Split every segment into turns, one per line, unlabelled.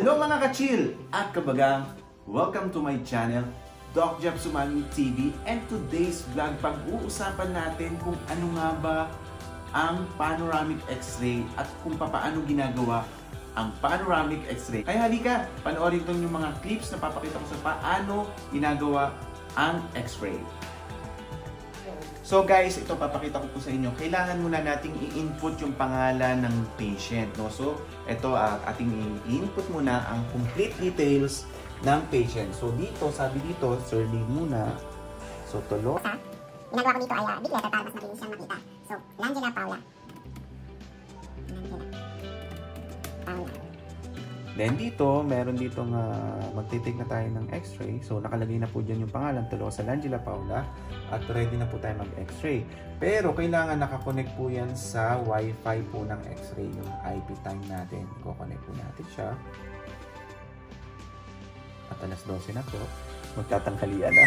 Hello mga ka-chill at kabagang! Welcome to my channel, Doc Jeff Sumani TV, and today's vlog, pag-uusapan natin kung ano nga ba ang panoramic x-ray at kung paano ginagawa ang panoramic x-ray. Kaya halika, panoorin ito yung mga clips na papakita ko sa paano ginagawa ang x-ray. So guys, ito papakita ko po sa inyo. Kailangan muna nating i-input yung pangalan ng patient, no? So, ito ating i-input muna ang complete details ng patient. So dito, sabi dito, surname muna. So Tolo.
Ginagawa ko dito ay big letter para mas mabilis siyang makita. So, Langela Paula.
Then dito, meron dito nga magtitake na tayo ng x-ray. So nakalagay na po dyan yung pangalan, Tolosa Langela Paula. At ready na po tayo mag-x-ray. Pero kailangan nakakonect po yan sa Wi-Fi po ng x-ray. Yung IP time natin. Kukonect po natin siya. At alas 12 na po. Magtatanghalian na.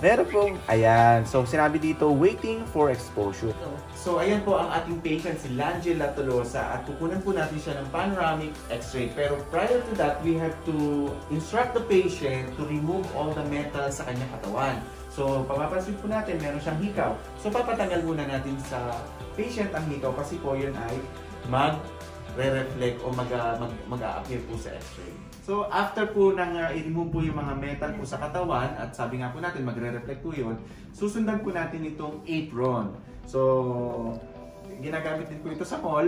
Meron pong, ayan. So, sinabi dito, waiting for exposure. So, ayan po ang ating patient, si Langela Tolosa. At kukunan po natin siya ng panoramic x-ray. Pero prior to that, we have to instruct the patient to remove all the metal sa kanyang katawan. So, papapansin po natin, meron siyang hikaw. So, papatanggal muna natin sa patient ang hikaw kasi po yun ay mag-re-reflect o mag-a-appear po sa x-ray. So, after po nang i-remove po yung mga metal po sa katawan, at sabi nga po natin, magre-reflect po yun, susundan po natin itong apron. So, ginagamit din po ito sa mall.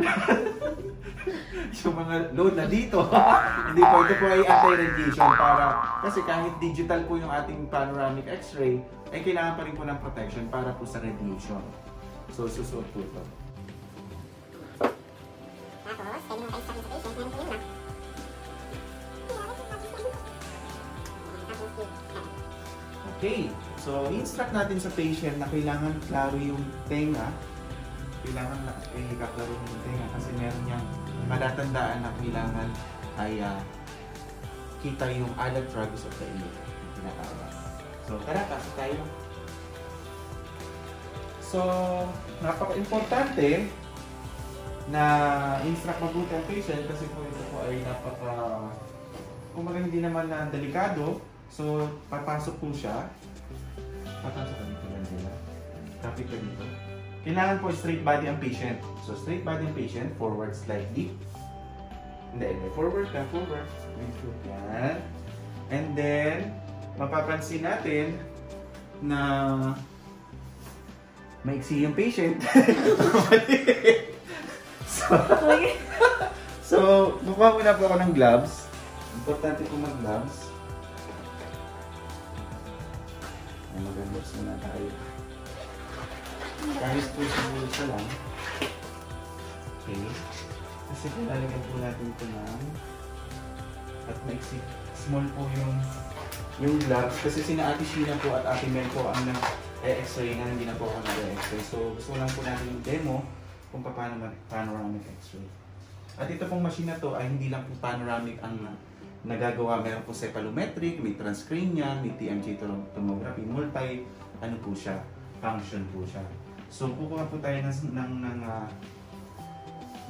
Yung mga load na dito. Hindi po, ito po ay anti-radiation para, kasi kahit digital po yung ating panoramic x-ray, ay kailangan pa rin po ng protection para po sa radiation. So, susuot po ito.
Tapos, pwede mo tayo sa patient, meron po yun na.
Okay, so instruct natin sa patient na kailangan klaro yung tenga. Kailangan na kaklaro yung tenga kasi meron niyang palatandaan na kailangan ay kita yung alert tragus of the ear. Tinatawag. So tara, pasok tayo. So, napaka-importante na instruct mabuti ang patient kasi po ito po ay kumbaga hindi naman na delikado. So, papasok po siya. Papasok ka dito lang nila. Kapit ka dito. Kailangan po straight body ang patient. So, straight body ang patient. Forward slightly. Hindi. Forward ka. Forward. Yan. And then, mapapansin natin na maiksi yung patient. So, mukha muna po ako ng gloves. Importante po mag-gloves. Mag-gloves muna tayo. Kahit po sa bulsa lang. Okay. Kasi lalagyan po natin ito ng at maiksi. Small po yung gloves. Kasi sina Ate Sheena po at Ate Mel po ang nag-x-ray na hindi na po ako nag-x-ray. So, gusto lang po natin yung demo kung paano panoramic x-ray. At ito pong machine na to ay hindi lang po panoramic ang nagagawa. Meron po cephalometric, may transcranial, may TMJ tomography, multi, ano po siya, function po siya. So, kukuha po tayo ng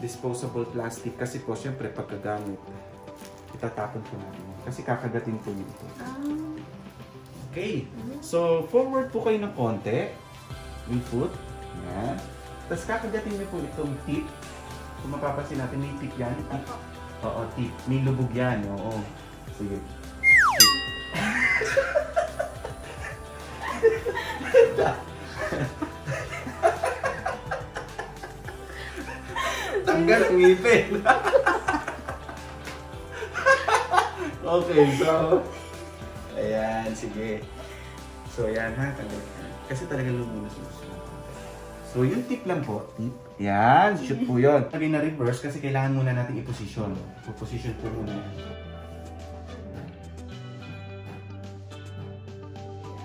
disposable plastic kasi po, syempre, pagkagamit, itatapon po natin. Kasi kakagatin po nito. Okay. So, forward po kayo ng konti, yung foot. Yan. Tapos kakagatin niyo po itong tip. Kung mapapansin natin, may tip yan. Oo, tip. May lubog yan. Oo. Sige. Tanggal ang ngipin. Okay, so ayan, sige. So ayan ha, tanggal. Kasi talaga lubog na susunod. So yung tip lang po, tip. Yan, shoot po yun. Lagay na reverse kasi kailangan muna natin i-position. I-position po muna yan.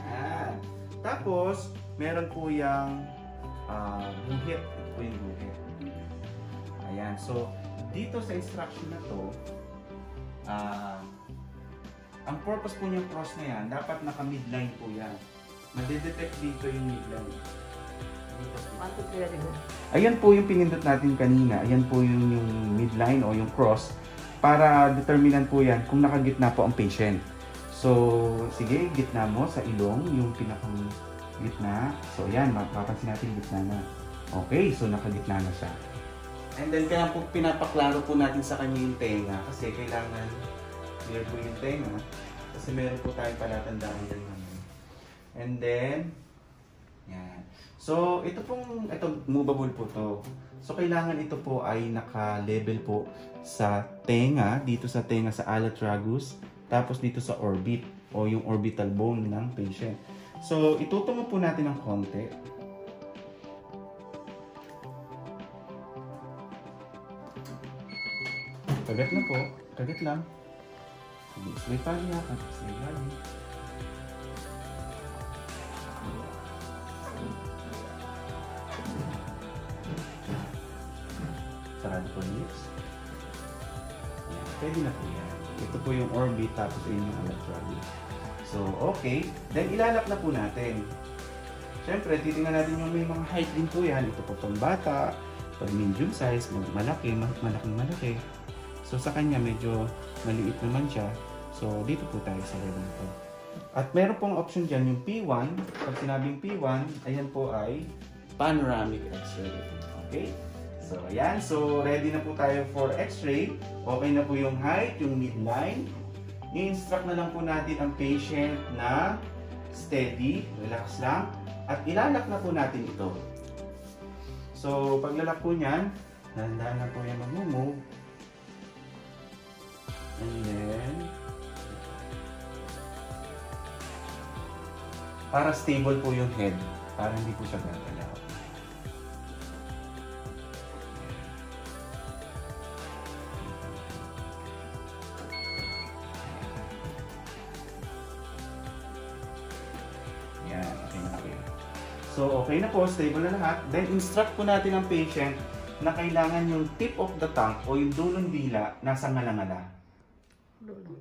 Yan. Tapos, meron po yung guhit. Ito po yung guhit. Ayan. So, dito sa instruction na to, ang purpose po niyang cross na yan, dapat naka-midline po yan. Madedetect dito yung midline. Ayan po yung pinindot natin kanina. Ayan po yung midline o yung cross. para determinan po yan kung nakagitna po ang patient. So, sige, gitna mo sa ilong, yung pinakang gitna. So, yan, mapapansin natin gitna na. Okay, so nakagitna na siya. And then, kaya po pinapaklaro po natin sa kanya yung tenga kasi kailangan clear po yung tenga kasi meron po tayong palatandaan din naman. And then, yan. So, ito movable po to. So, kailangan ito po ay naka-level po sa tenga, dito sa tenga sa ala tragus, tapos dito sa orbit o yung orbital bone ng patient. So, itutungo po natin ng konti. Kagat na po. Kagat lang. Sige, slay pali ha. Slay pali. Sarado po lips. Yan. Pwede na po yan. Ito po yung orbit, tapos yun yung ala tragus. So, okay. Then, ilalak na po natin. Siyempre, titingnan natin yung may mga height din po yan. Ito po pang bata, pag medium size, malaki, malaki. So, sa kanya, medyo maliit naman siya. So, dito po tayo sa level ito. At meron pong option dyan, yung P1. Pag sinabing P1, ayan po ay panoramic x-ray. Okay? So, ayan. So, ready na po tayo for x-ray. Okay na po yung height, yung midline. I-instruct na lang po natin ang patient na steady, relax lang. At ilalak na po natin ito. So, paglalak po niyan, dahan-dahan na po yan mag-move. And then, para stable po yung head. Para hindi po siya gagalaw. Yan, okay na po yun. So, okay na po, stable na lahat. Then, instruct po natin ang patient na kailangan yung tip of the tongue o yung dulong dila nasa ngala-ngala.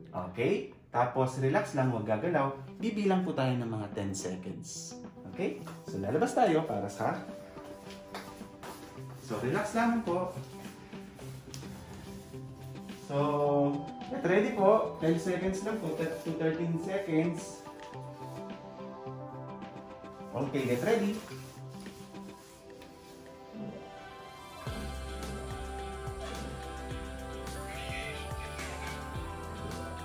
Okay? Tapos, relax lang, huwag gagalaw. Bibilang po tayo ng mga 10 seconds. Okay? So, lalabas tayo para sa... So, relax lang po. So, get ready po. 10 seconds lang po. To 13 seconds. Okay, get ready.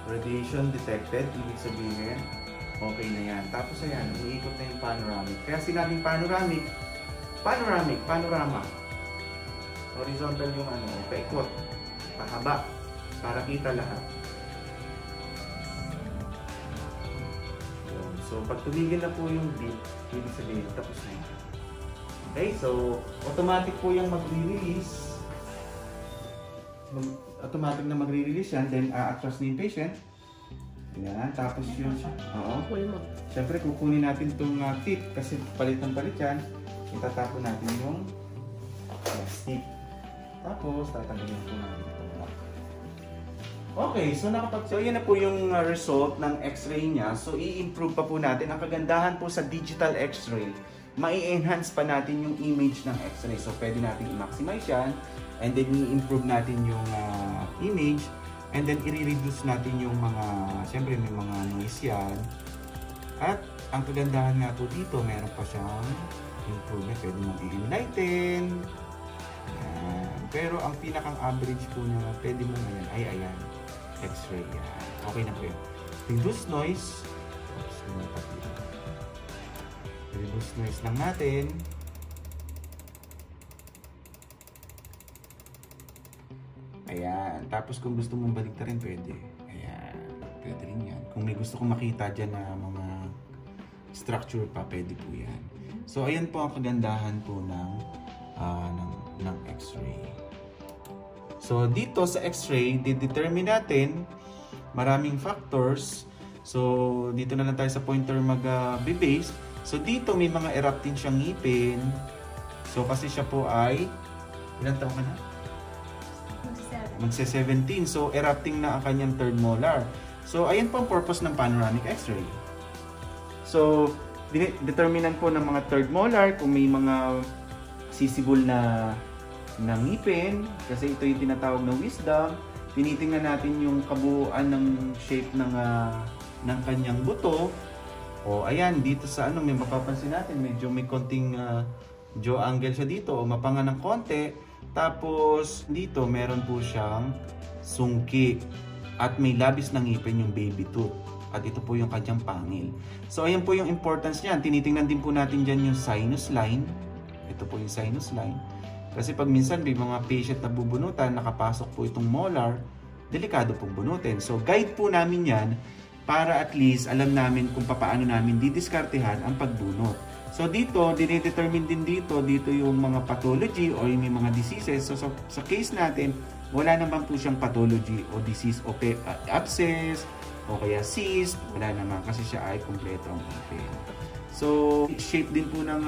Radiation detected, ibig sabihin, okay na yan. Tapos ayan, umiikot na yung panoramic. Kaya sinabing panoramic, panorama. Horizontal yung paikot, pahaba, para kita lahat. So, pag tumigil na po yung beat, ibig sabihin, tapos na yun. Okay, so, automatic po yung magre-release. Automatic na magre-release yan, then atras na yung patient. Yan, tapos yun. Oo. Siyempre, kukunin natin itong tip kasi palit yan. Itatapon natin yung plastic. Tapos, tatanggalin po natin ito. Okay, so yan na po yung result ng x-ray niya. So, i-improve pa po natin. Ang kagandahan po sa digital x-ray, mai-enhance pa natin yung image ng x-ray. So, pwede natin i-maximize yan. And then, i-improve natin yung image. And then, i-reduce natin yung mga, siyempre may mga noise yan. At, ang kagandahan nga po dito, meron pa siyang improvement. Pwede mong i-enlighten. Ayan. Pero, ang pinakang average po na pwede mo ngayon ay ayan. X-ray yan. Okay na po yun. Reduce noise. Reduce noise lang natin. Ayan. Tapos kung gusto mong balik rin, pwede. Ayan. Pwede rin yan. Kung may gusto kong makita dyan na mga structure pa, pwede po yan. So, ayan po ang kagandahan po ng x-ray. So, dito sa x-ray, didetermine natin maraming factors. So, dito na lang tayo sa pointer mag-base. So, dito may mga erupting siyang ngipin. So, kasi siya po ay, ilang taon ka na? Magse-17. So, erupting na ang kanyang third molar. So, ayan po ang purpose ng panoramic x-ray. So, determinan po ng mga third molar kung may mga sisibol na ngipin. Kasi ito yung tinatawag na wisdom. tinitingnan natin yung kabuuan ng shape ng kanyang buto. O ayan, dito sa ano, may mapapansin natin, medyo may konting jaw angle siya dito, o mapanga ng konti. Tapos dito meron po siyang sungki at may labis ng ngipin yung baby tooth. At ito po yung kanyang pangil. So ayan po yung importance niyan. Tinitingnan din po natin dyan yung sinus line. Ito po yung sinus line. Kasi pag minsan may mga patient na bubunutan, nakapasok po itong molar, delikado pong bunutin. So guide po namin yan para at least alam namin kung paano namin didiskartehan ang pagbunot. So dito, dinedetermine din dito yung mga pathology o yung mga diseases. So sa case natin, wala naman po siyang pathology o disease o abscess o kaya cyst. Wala naman kasi siya ay kumpleto ang ngipin. So shape din po ng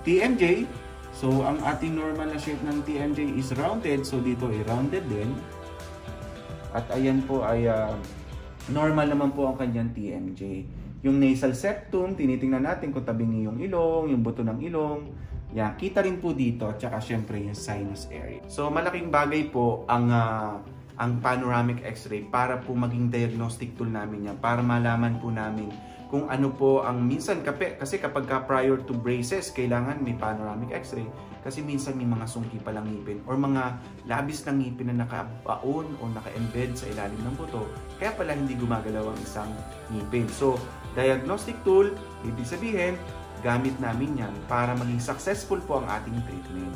TMJ. So ang ating normal na shape ng TMJ is rounded. So dito ay rounded din. At ayan po ay normal naman po ang kanyang TMJ. Yung nasal septum, tinitingnan natin kung tabingi yung ilong, yung buto ng ilong. Yan, kita rin po dito, at saka syempre yung sinus area. So malaking bagay po ang panoramic x-ray para po maging diagnostic tool namin yan, para malaman po namin kung ano po ang minsan kasi kapag prior to braces, kailangan may panoramic x-ray. Kasi minsan may mga sungki palang ngipin or mga labis ng ngipin na nakabaon o naka-embed sa ilalim ng buto. Kaya pala hindi gumagalaw ang isang ngipin. So, diagnostic tool, ibig sabihin, gamit namin yan para maging successful po ang ating treatment.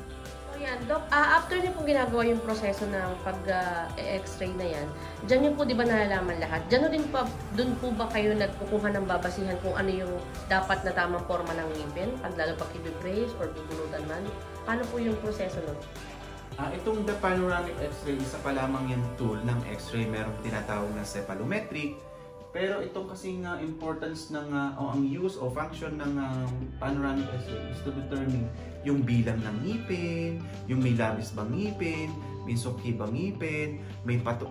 So yan, Doc, after niyo po ginagawa yung proseso ng pag-x-ray na yan, dyan niyo po di ba nalalaman lahat? Dun po ba kayo nagkukuha ng babasihan kung ano yung dapat na tamang forma ng ngipin? Lalo pag i-brace or bubunutan man? Paano po yung proseso nun?
Itong the panoramic x-ray, isa pa lamang yung tool ng x-ray. Merong tinatawag na cephalometric. Pero itong kasing importance ng ang use o function ng panoramic x-ray is to determine yung bilang ng ngipin, yung may labis bang ngipin, may sungki bang ngipin,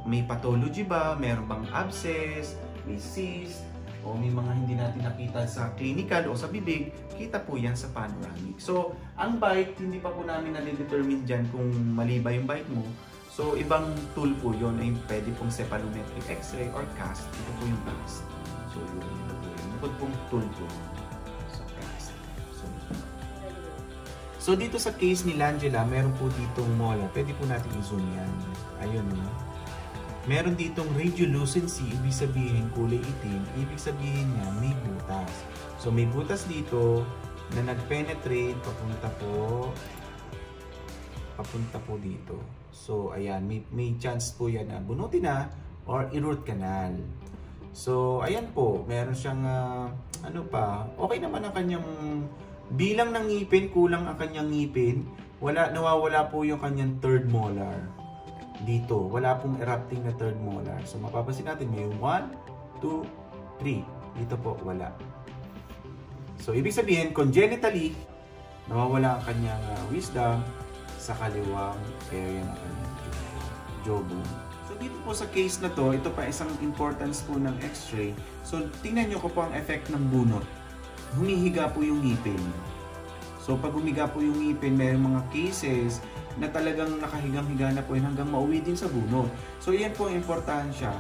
may pathology ba, meron bang abscess, may cyst, o may mga hindi natin nakita sa clinical o sa bibig, kita po yan sa panoramic. So, ang bite, hindi pa po namin na-determine dyan kung mali ba yung bite mo. So, ibang tool po yun ay pwede pong cephalometric x-ray or CAST. Ito po yung CAST. So, yun po yun. Bukod pong tool po sa CAST. So, dito sa case ni Langela, meron po ditong molar. Pwede po natin i-zoom yan. Ayun, no? Meron ditong radiolucency, ibig sabihin kulay itim. Ibig sabihin niya may butas. So, may butas dito na nag-penetrate papunta po dito. So, ayan, may chance po yan na bunutin na or i-root canal. So, ayan po, meron siyang, okay naman ang kanyang bilang ng ngipin, kulang ang kanyang ngipin. Nawawala po yung kanyang third molar. Dito, wala pong erupting na third molar. So, mapapansin natin, may 1, 2, 3. Dito po, wala. So, ibig sabihin, congenitally, nawawala ang kanyang wisdom sa kaliwang area ng kanyang jawbone. So, dito po sa case na to, ito pa isang importance po ng x-ray. So, tingnan nyo ko po ang effect ng bunot. Humihiga po yung ngipin. So, pag humiga po yung ngipin, may mga cases na talagang nakahigang-higa na po yun hanggang mauwi din sa bunot. So, yan po ang importansya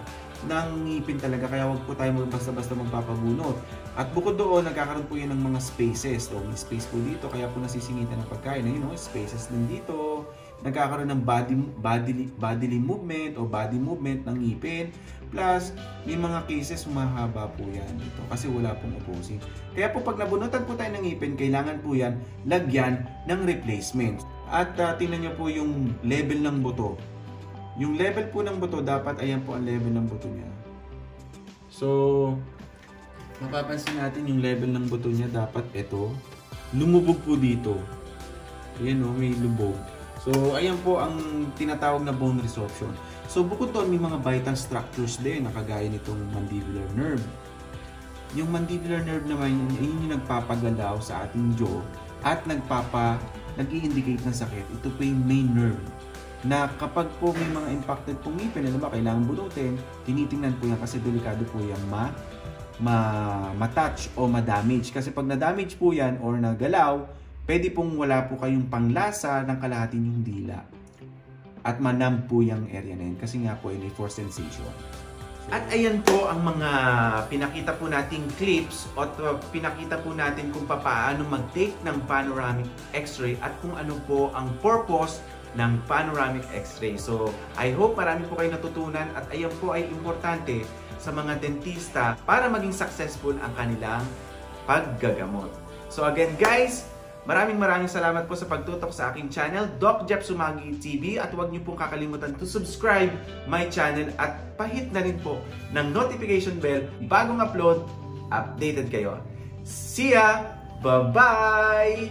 ng ngipin talaga. Kaya wag po tayo basta-basta magpapabunot. At bukod doon, nagkakaroon po yan ng mga spaces. So, may space po dito, kaya po nasisingitan ng pagkain. Ayun, spaces din dito. Nagkakaroon ng bodily movement o body movement ng ngipin. Plus, may mga cases humahaba po yan dito kasi wala pong opposing. Kaya po pag nabunutan po tayo ng ngipin, kailangan po yan lagyan ng replacement. At tingnan nyo po yung level ng buto. Yung level po ng buto, dapat ayan po ang level ng buto niya. So, mapapansin natin yung level ng buto niya, dapat ito. Lumubog po dito. Ayan o, may lubog. So, ayan po ang tinatawag na bone resorption. So, bukod doon, may mga vital structures din na kagaya nitong mandibular nerve. Yung mandibular nerve naman, yun yung nagpapagalaw sa ating jaw at nag-i-indicate ng sakit. Ito po yung main nerve na kapag po may mga impacted pong ngipin, alam ba, kailangan bunutin, tinitingnan po yan kasi delikado po yan ma-touch o ma-damage. Kasi pag na-damage po yan or nagalaw, pwede pong wala po kayong panglasa ng kalahati yung dila. at manamb po yung area na yun kasi nga po may force sensation. At ayan po ang mga pinakita po nating clips at pinakita po natin kung paano mag-take ng panoramic x-ray at kung ano po ang purpose ng panoramic x-ray. So, I hope marami po kayo natutunan at ayan po ay importante sa mga dentista para maging successful ang kanilang paggagamot. So again guys, maraming salamat po sa pagtutok sa aking channel, Doc Jeff Sumagi TV, at huwag niyo pong kakalimutan to subscribe my channel at pahit na rin po ng notification bell bagong upload, updated kayo. See ya! Bye-bye!